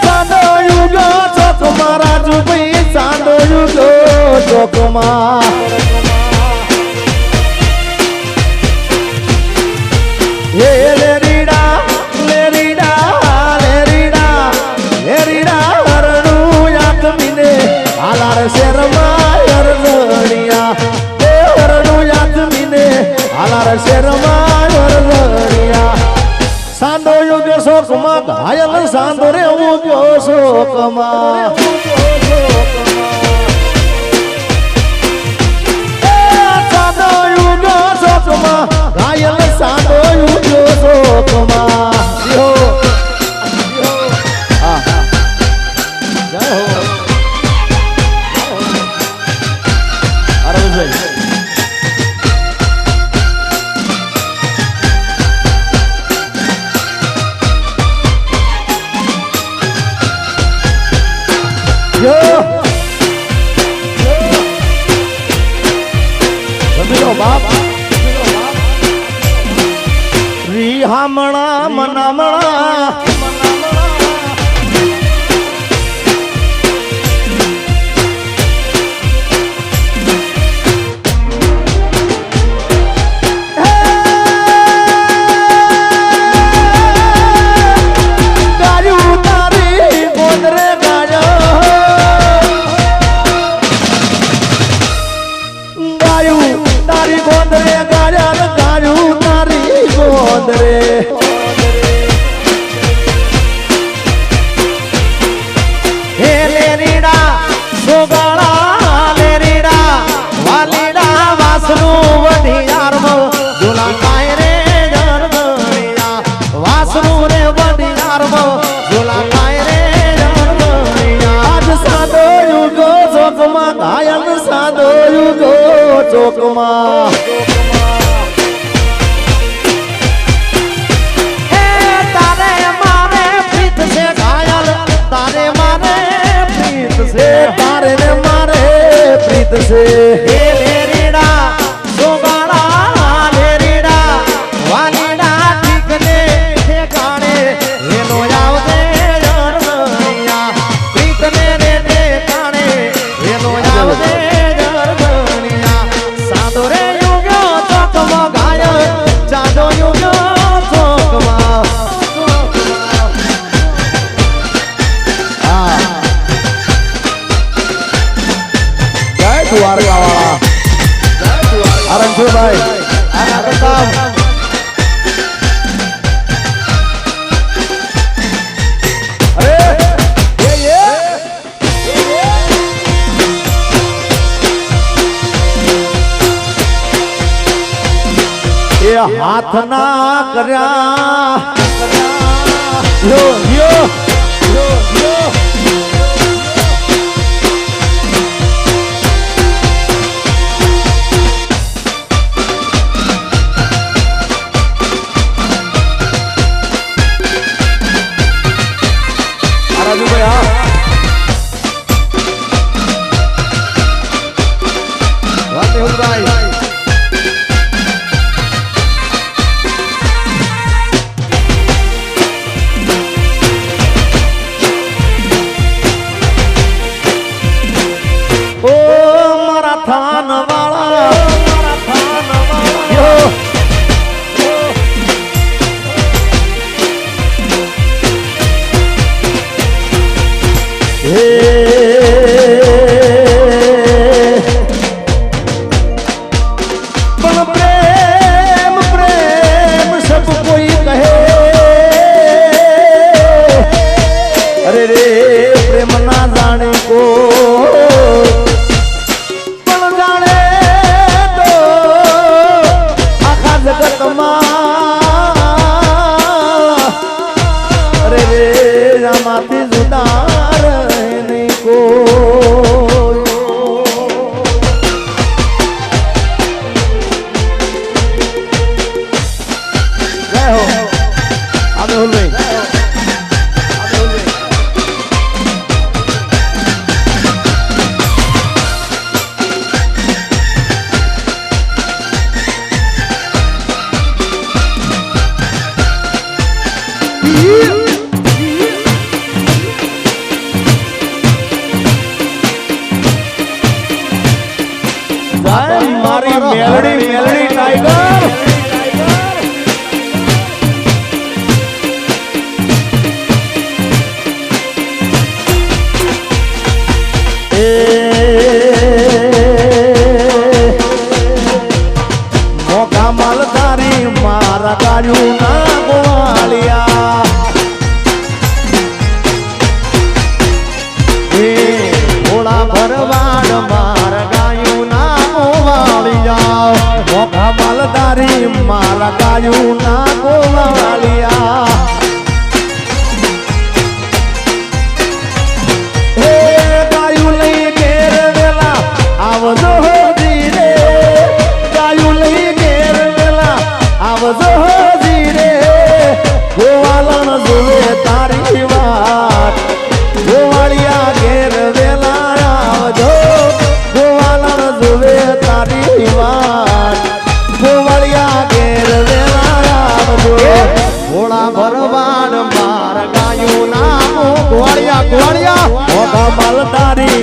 સાંડો યુગો ચોકમાં રાજુભાઈ સાંડો યુગો ચોકમાં હે લેરીડા લેરીડા લેરીડા લેરીડા હરણું યાતમીને હાલાર શેરમાં હરણિયા હે હરણું યાતમીને હાલાર શેરમાં હરણિયા સાંડો યુગ્યો શોકમાં ઘાયલ સાંડો રે ઉગ્યો શોકમાં સાંડો યુગ્યો શોકમાં ઘાયલ સાંડો યુગ્યો શોકમાં જય હો હા જય હો અરવિંદભાઈ હામણા મનામણા ગાયું તારી ગોંદરે ગાયું તારી ગોંદરે ગાયા ગાયું તારી ગોંદરે હે લેરીડા સોગાળા લેરીડા વાલીડા વાસનું વઢિયારમાં ઝુલા કાય રે જરગણિયા વાસનું રે વઢિયારમાં ઝુલા કાય રે જરગણિયા આજ સાદો યુગો ચોકમાં ઘાયલ સાદો યુગો ચોકમાં તારે ને મારે પ્રીત છે હે લેરીડા સોગાળા લેરીડા વાલીડા ઠીકને ઠેકાણે એનો આવદે જરગણિયા પ્રીતને રે ઠેકાણે એનો આવદે જરગણિયા સાદો રે યુગ્યો ચોકમાં ઘાયલ ચાંદો યુગ્યો ચોકમાં દ્વારકા વાળા અરણભાઈ આ પ્રતાપ એ હાથ ના કર્યા યો યો યો મારા ગાયું ના ગોવાળિયા એ ઘોડા ભરવાડ મારા ગાયું ના ગોવાળિયા મોખા માલધારી મારા ગાયું ના ગોવાળિયા હે ગાયું લઈ ઘેર વેલા આવજો ધીરે ગાયું લઈ ઘેર વેલા આવજો ધીરે ગોવાલણ જોવે તારી વાત ગોવાળિયા ઘેર વેલા આવજો ગોવાલણ જોવે તારી વાત ગોવાળિયા ઘેર વેલા આવજો ઘોડા ભરવાડ માર ગાયું નામ ગોવાળિયા ગોવાળિયા મોઢા માલધારી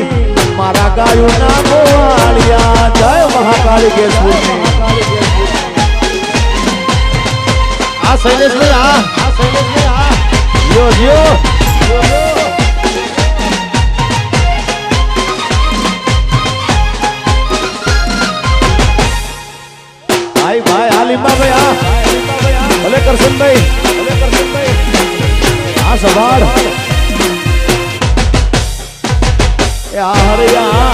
મારા ગાયું ના ગોવાળિયા જય મહાકાળી કે સુરની આ શૈલેષ ભાઈ આ યો યો ભાઈ હાલીમા ભાઈ ભલે કરશનભાઈ આ સવાડ એ આ હરિયા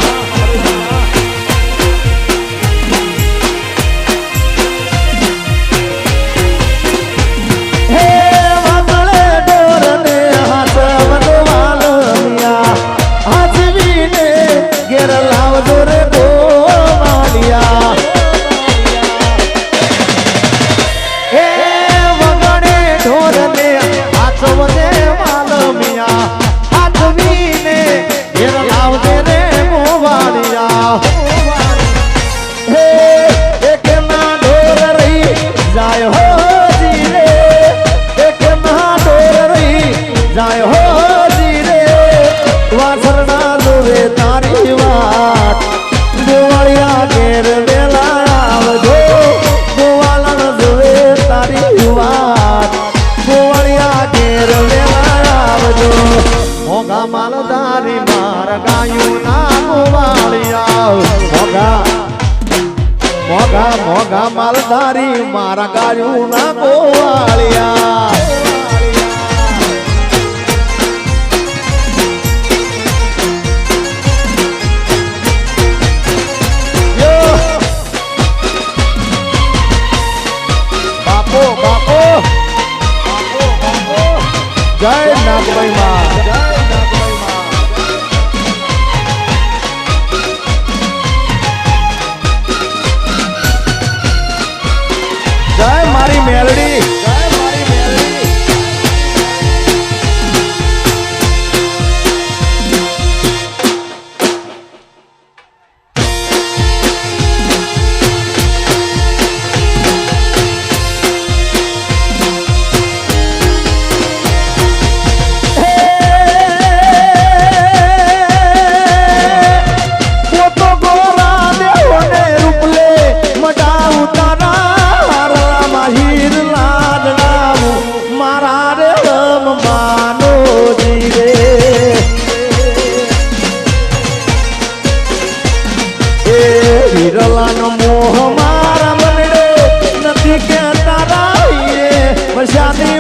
હે વાદળે ડોરને હાથ વધવાલમિયા હાથવીને ઘેર લાવજો રે ગોવાળિયા તારી વાત ગોવાળિયા ઘેર વેલા આવજો ગોવાલણ જોવે તારી વાત ગોવાળિયા ઘેર વેલા આવજો મોગા માલધારી માર ગાયું ના ગોવાળિયા મોગા માલધારી મારા ગાયું ના ગોવાળિયા જય નાગભાઈ માં જય મારી મેલડી વિરલાનો મોહ મારા મનડે નથી કે તારા હીરે વરસાદી